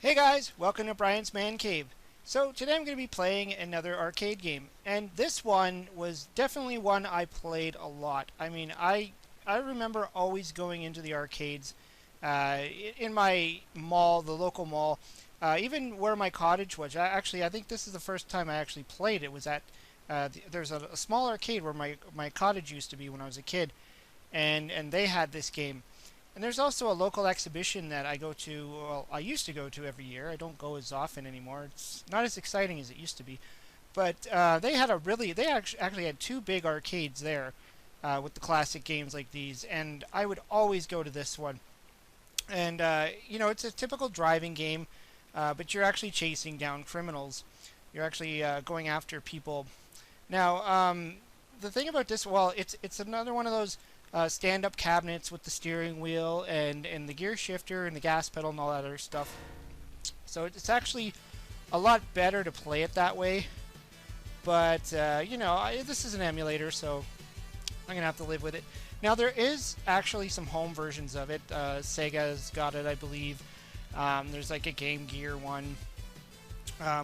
Hey guys, welcome to Brian's Man Cave. So today I'm going to be playing another arcade game, and this one was definitely one I played a lot. I remember always going into the arcades in my mall, the local mall, even where my cottage was. I think this is the first time I actually played it. Was at there's a small arcade where my cottage used to be when I was a kid, and they had this game. And there's also a local exhibition that I go to, well, I used to go to every year. I don't go as often anymore. It's not as exciting as it used to be. But they actually had two big arcades there with the classic games like these. And I would always go to this one. And, it's a typical driving game, but you're actually chasing down criminals. You're actually going after people. Now, the thing about this, well, it's another one of those stand-up cabinets with the steering wheel and the gear shifter and the gas pedal and all that other stuff. So it's actually a lot better to play it that way. But this is an emulator, so I'm gonna have to live with it. Now there is actually some home versions of it. Sega's got it, I believe. There's like a Game Gear one.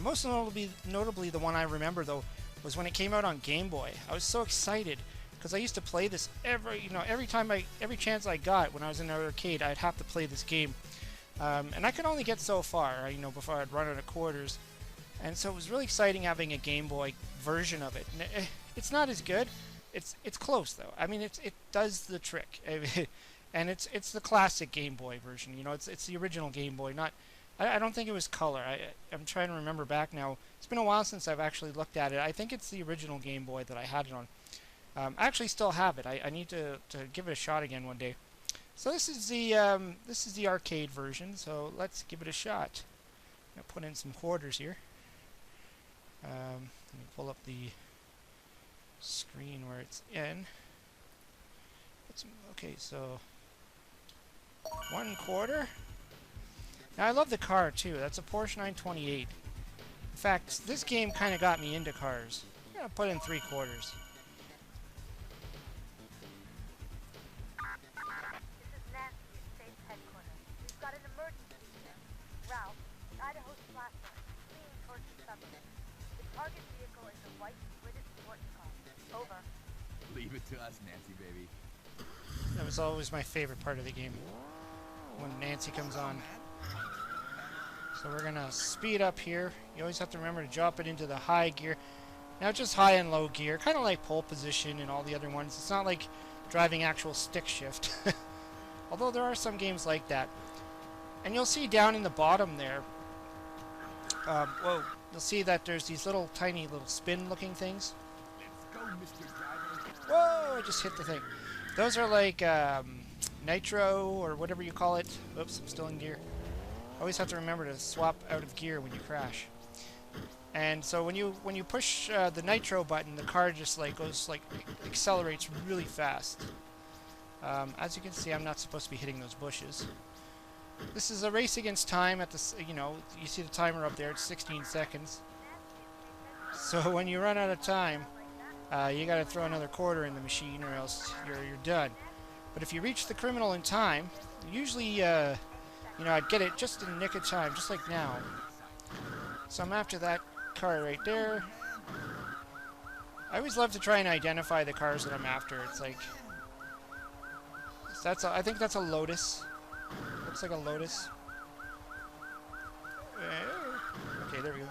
Most notably, the one I remember though was when it came out on Game Boy. I was so excited because I used to play this every chance I got when I was in an arcade. I'd have to play this game, and I could only get so far, before I'd run out of quarters. And so it was really exciting having a Game Boy version of it. And it's not as good. It's close though. I mean, it does the trick, and it's the classic Game Boy version. It's the original Game Boy, not. I don't think it was color. I'm trying to remember back now. It's been a while since I've actually looked at it. I think it's the original Game Boy that I had it on. I actually still have it. I need to give it a shot again one day. So this is the arcade version. So let's give it a shot. I'm gonna put in some quarters here. Let me pull up the screen where it's in. Okay, so 1 quarter. Now I love the car too. That's a Porsche 928. In fact, this game kind of got me into cars. I'm gonna put in 3 quarters. Leave it to us, Nancy, baby. That was always my favorite part of the game, when Nancy comes on. So we're gonna speed up here. You always have to remember to drop it into the high gear. Now just high and low gear, kind of like pole position and all the other ones. It's not like driving actual stick shift. Although there are some games like that. And you'll see down in the bottom there, you'll see that there's these tiny little spin looking things. Let's go, Mr. Driver. Whoa, I just hit the thing. Those are like nitro or whatever you call it. Oops, I'm still in gear. Always have to remember to swap out of gear when you crash. And so when you push the nitro button, the car just accelerates really fast. As you can see, I'm not supposed to be hitting those bushes. This is a race against time. You see the timer up there. It's 16 seconds. So when you run out of time, you got to throw another quarter in the machine, or else you're done. But if you reach the criminal in time, usually, I'd get it just in the nick of time, just like now. So I'm after that car right there. I always love to try and identify the cars that I'm after. It's like I think that's a Lotus. Looks like a Lotus. Okay, there we go.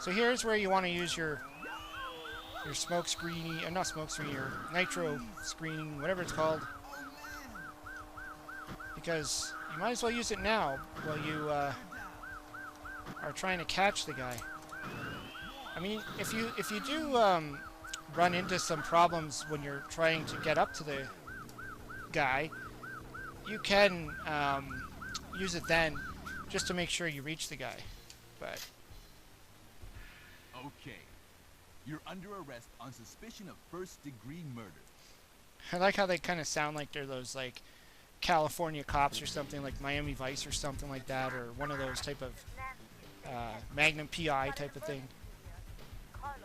So here's where you want to use your smoke screening, not smoke screen, your nitro screening, whatever it's called, because you might as well use it now while you are trying to catch the guy. I mean, if you do run into some problems when you're trying to get up to the guy, you can use it then, just to make sure you reach the guy. But Okay. You're under arrest on suspicion of first-degree murder. I like how they kind of sound like they're those like California cops or something, like Miami Vice or something like that, or one of those type of Magnum PI type of thing. Carlos,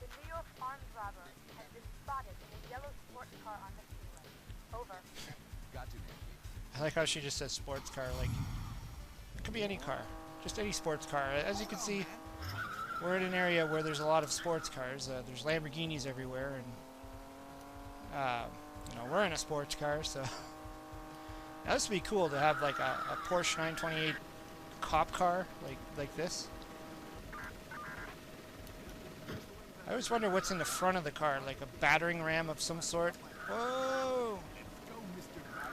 the New York armed robber, has been spotted in a yellow sports car on the freeway. Over. Gotcha, Nancy. I like how she just says sports car, like It could be any car. Just any sports car. As you can see, we're in an area where there's a lot of sports cars. There's Lamborghinis everywhere, and you know, we're in a sports car, so now this would be cool to have like a Porsche 928 cop car like this. I always wonder what's in the front of the car, like a battering ram of some sort. Whoa!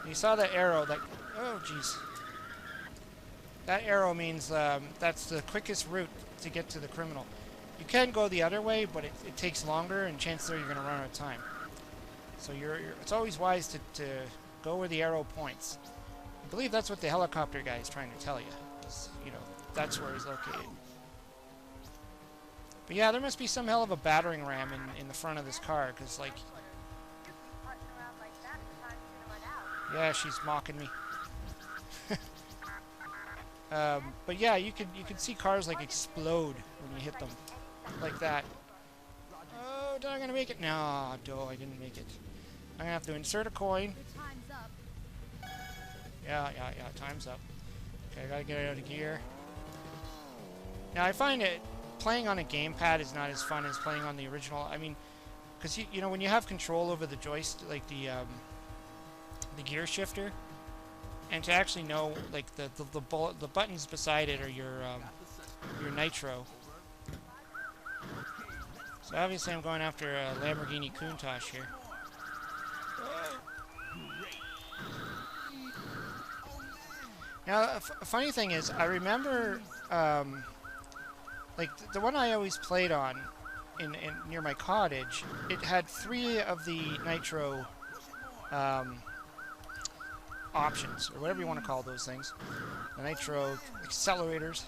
You saw that arrow, like, oh jeez. That arrow means that's the quickest route to get to the criminal. You can go the other way, but it takes longer, and chances are you're going to run out of time. So it's always wise to go where the arrow points. I believe that's what the helicopter guy is trying to tell you. You know, that's where he's located. But yeah, there must be some hell of a battering ram in the front of this car, because like, yeah, she's mocking me. But yeah, you can see cars like explode when you hit them, like that. Oh, am I gonna make it? No, I didn't make it. I'm gonna have to insert a coin. Yeah, time's up. Okay, I gotta get it out of gear. Now I find it playing on a gamepad is not as fun as playing on the original. I mean, because you know, when you have control over the joystick, like the gear shifter, and to actually know like the buttons beside it are your nitro. So obviously I'm going after a Lamborghini Countach here. Now, a funny thing is, I remember, like, the one I always played on in near my cottage, it had 3 of the nitro options, or whatever you want to call those things. The nitro accelerators,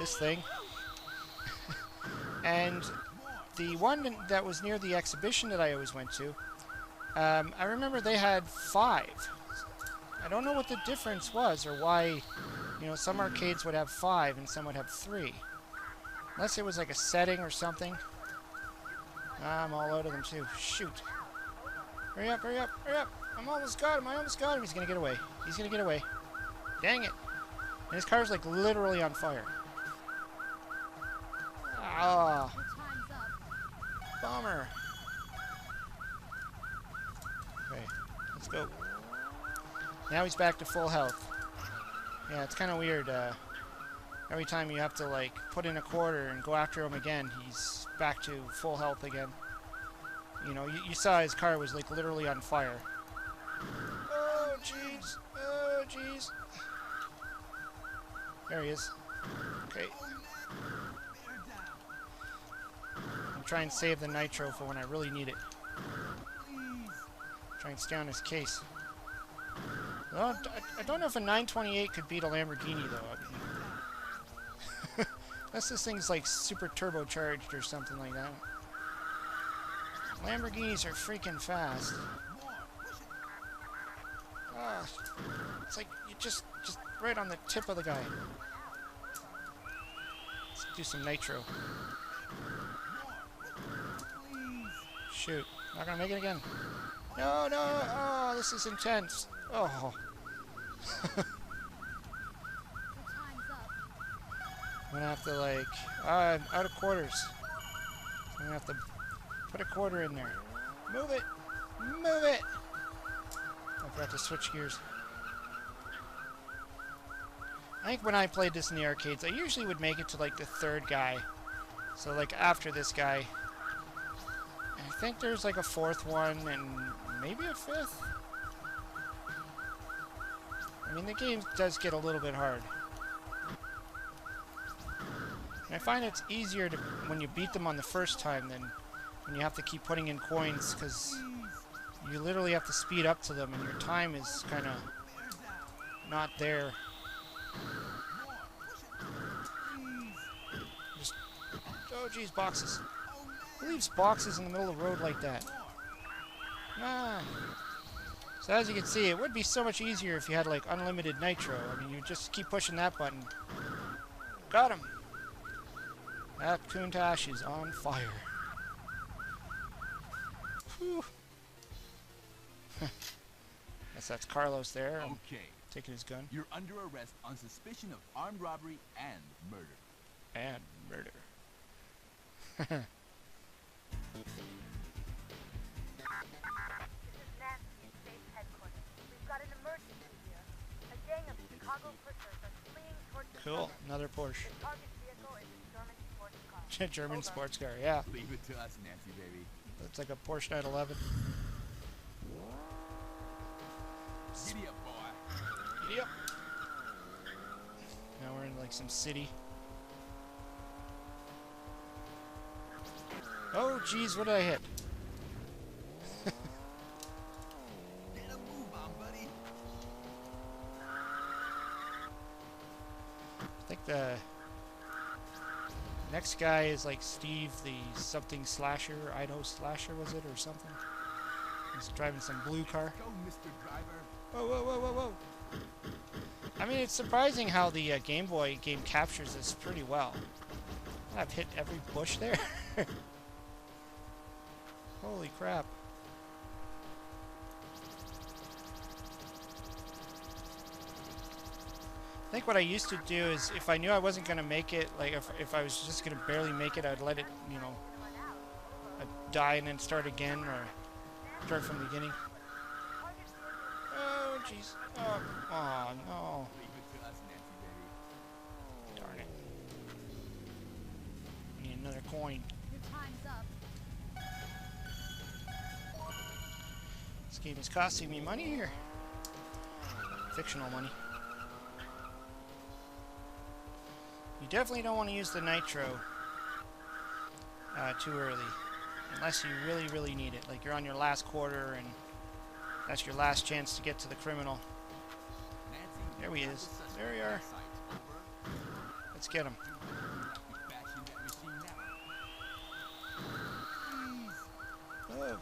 this thing. And the one that was near the exhibition that I always went to, I remember they had 5. I don't know what the difference was, or why, you know, some arcades would have 5 and some would have 3. Unless it was like a setting or something. I'm all out of them too. Shoot. Hurry up, hurry up, hurry up. I almost got him. He's gonna get away. He's gonna get away. Dang it. And his car's like literally on fire. Ah. Bummer. Okay, let's go. Now he's back to full health. Yeah, it's kind of weird. Every time you have to like put in a quarter and go after him again, he's back to full health again. You know, you saw his car was like literally on fire. Oh jeez! Oh jeez! There he is. Okay. I'm trying to save the nitro for when I really need it. Try and stay on his case. Well, I don't know if a 928 could beat a Lamborghini, though. I mean, unless this thing's like super turbocharged or something like that. Lamborghinis are freaking fast. Ah, it's like you just right on the tip of the guy. Let's do some nitro. Shoot, not gonna make it again. No, no! Oh, this is intense. Oh. I'm gonna have to like, I'm out of quarters. I'm gonna have to put a quarter in there. Move it! Move it! I forgot to switch gears. I think when I played this in the arcades, I usually would make it to like the 3rd guy. So like after this guy. I think there's like a 4th one and maybe a 5th. I mean, the game does get a little bit hard. And I find it's easier to when you beat them on the first time than when you have to keep putting in coins, because you literally have to speed up to them and your time is kind of not there. Just, oh geez, boxes. Who leaves boxes in the middle of the road like that? Ah. So as you can see, it would be so much easier if you had like unlimited nitro. I mean, you just keep pushing that button. Got him! That Countach is on fire. Whew. Guess that's Carlos there. Okay, Taking his gun. You're under arrest on suspicion of armed robbery and murder. And murder. This is Nancy at State's headquarters. We've got an emergency here. A gang of Chicago pushers are fleeing towards the Cool. suburbs. Another Porsche. The target vehicle is a German sports car. German Over. sports car. Yeah. Leave it to us, Nancy, baby. It's like a Porsche 911. Giddy up, boy. Yep. Now we're in like some city. Oh, geez, what did I hit? Get a move on, buddy. I think the next guy is like Steve, the something slasher, Idaho slasher, was it, or something? He's driving some blue car. Go, Mr. Driver. Whoa, whoa, whoa, whoa, whoa. I mean, it's surprising how the Game Boy game captures this pretty well. I've hit every bush there. Holy crap. I think what I used to do is if I knew I wasn't going to make it, like if I was just going to barely make it, I'd let it, you know, I'd die and then start again or start from the beginning. Oh, jeez. Oh, no. Leave it to us, Nancy, baby. Darn it. Need another coin. Your time's up. This game is costing me money here. Fictional money. You definitely don't want to use the nitro too early. Unless you really, really need it. Like you're on your last quarter and that's your last chance to get to the criminal. Nancy, There he got is. the suspect There you on are. site. Over. Let's get him. Bashing that machine now. Oh.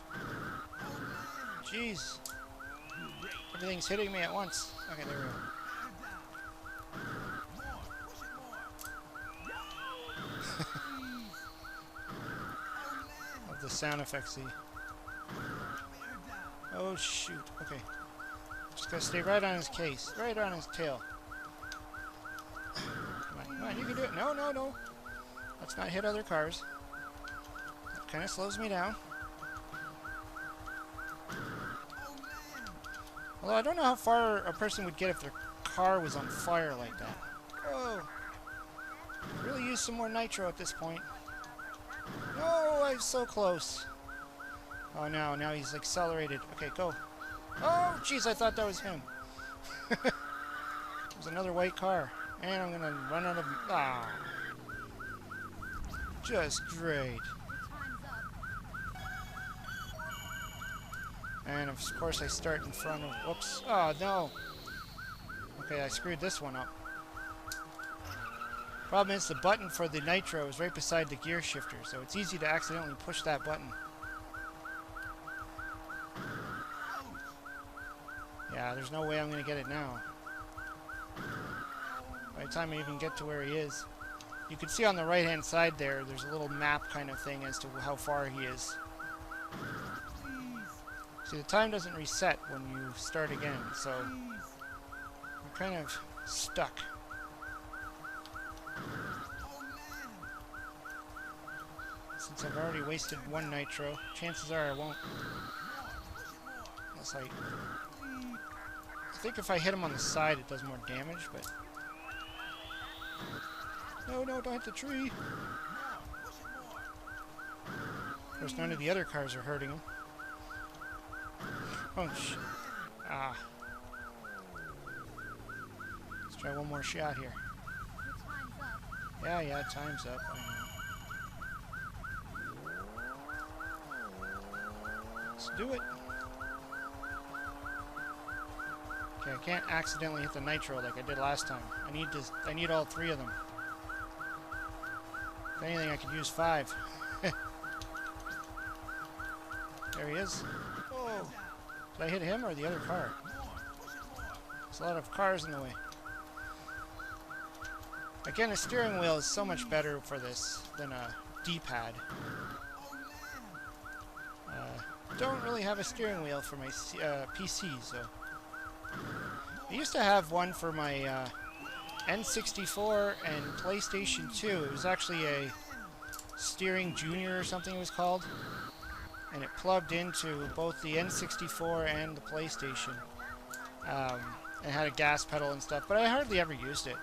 Jeez. Everything's hitting me at once. Okay, there we go. Love the sound effects. Oh shoot. Okay. Just gotta stay right on his case. Right on his tail. Come on, you can do it. No, no, no. Let's not hit other cars. That kind of slows me down. Although I don't know how far a person would get if their car was on fire like that. Oh. Really use some more nitro at this point. No, I'm so close. Oh no, now he's accelerated. Okay, go. Oh, jeez, I thought that was him. There's another white car. And I'm gonna run out of... Ah. Just great. Your time's up. And of course I start in front of... Whoops. Oh, no. Okay, I screwed this one up. Problem is the button for the nitro is right beside the gear shifter, so it's easy to accidentally push that button. Yeah, there's no way I'm going to get it now. By the time I even get to where he is. You can see on the right hand side there, there's a little map kind of thing as to how far he is. See, the time doesn't reset when you start again, so you're kind of stuck. Since I've already wasted one nitro, chances are I won't. Unless I think if I hit him on the side, it does more damage, but... No, no, don't hit the tree! Of course, none of the other cars are hurting him. Oh, ah. Let's try one more shot here. Your time's up. Yeah, time's up. I know. Let's do it. Okay, I can't accidentally hit the nitro like I did last time. I need all three of them. If anything, I could use 5. There he is. Oh! Did I hit him or the other car? There's a lot of cars in the way. Again, a steering wheel is so much better for this than a D-pad. Don't really have a steering wheel for my PC, so... I used to have one for my N64 and PlayStation 2. It was actually a Steering Junior or something it was called. And it plugged into both the N64 and the PlayStation. And had a gas pedal and stuff, but I hardly ever used it.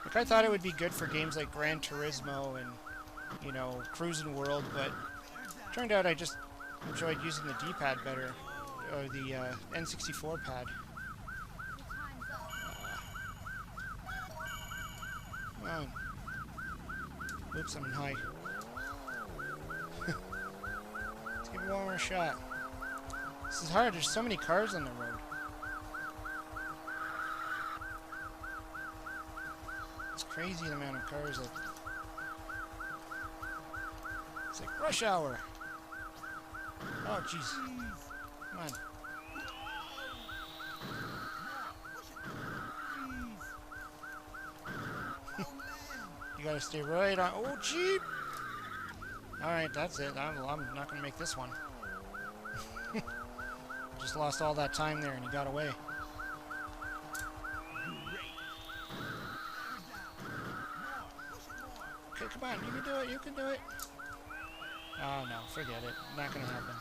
Like, I thought it would be good for games like Gran Turismo and, you know, Cruis'n World, but turned out I just enjoyed using the D-pad better, or the N64 pad. Your time's up. Come on. Oops, I'm in high. Let's give it one more shot. This is hard, there's so many cars on the road. It's crazy the amount of cars that... It's like rush hour. Oh, jeez. Come on. You gotta stay right on... Oh, Jeep! Alright, that's it. I'm not gonna make this one. Just lost all that time there and he got away. Okay, come on, you can do it, you can do it. Oh no, forget it. Not gonna happen.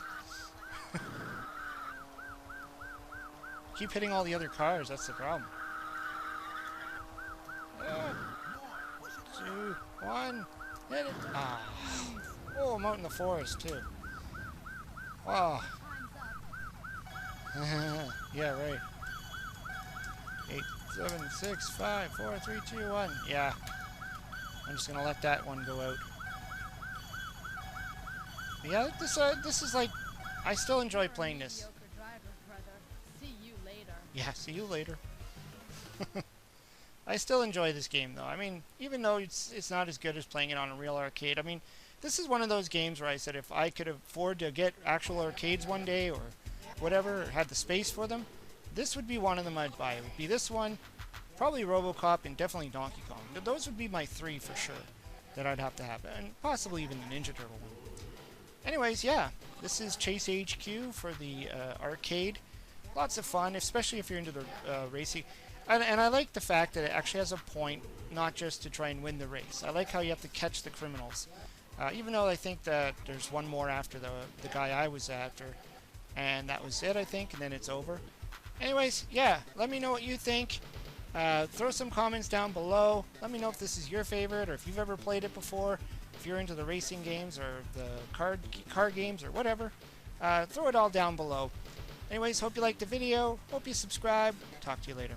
Keep hitting all the other cars, that's the problem. 2, 1, hit it. Ah. Oh, I'm out in the forest too. Wow. Time's up. Yeah, right. 8, 7, 6, 5, 4, 3, 2, 1. Yeah. I'm just gonna let that one go out. But yeah, this is like, I still enjoy playing this. Mediocre driver, brother. See you later. Yeah, see you later. I still enjoy this game though. I mean, even though it's not as good as playing it on a real arcade. I mean, this is one of those games where I said if I could afford to get actual arcades one day or whatever, or had the space for them, this would be one of them I'd buy. It would be this one, probably RoboCop, and definitely Donkey Kong. Those would be my 3 for sure that I'd have to have, and possibly even the Ninja Turtle one. Anyways, yeah, this is Chase HQ for the arcade. Lots of fun, especially if you're into the racing. And I like the fact that it actually has a point, not just to try and win the race. I like how you have to catch the criminals. Even though I think that there's one more after the guy I was after. And that was it, I think, and then it's over. Anyways, yeah, let me know what you think. Throw some comments down below. Let me know if this is your favorite or if you've ever played it before. If you're into the racing games or the car games or whatever. Throw it all down below. Anyways, hope you liked the video. Hope you subscribe. Talk to you later.